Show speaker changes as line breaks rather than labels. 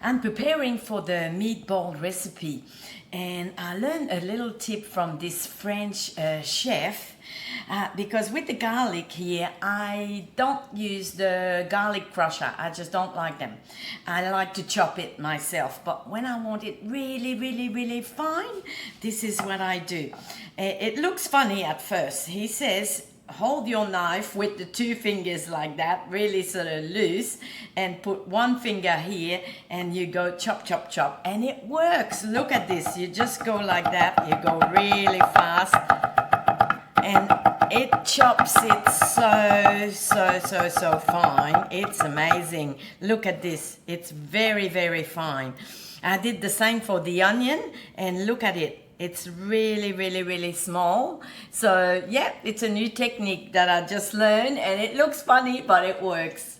I'm preparing for the meatball recipe, and I learned a little tip from this French chef. Because with the garlic here, I don't use the garlic crusher. I just don't like them. I like to chop it myself. But when I want it really, really, really fine, this is what I do. It looks funny at first. He says, hold your knife with the two fingers like that, really sort of loose, and put one finger here, and you go chop, chop, chop, and it works. Look at this. You just go like that. You go really fast, and it chops it so fine. It's amazing. Look at this. It's very, very fine. I did the same for the onion, and look at it. It's really, really, really small. So yeah, it's a new technique that I just learned, and it looks funny, but it works.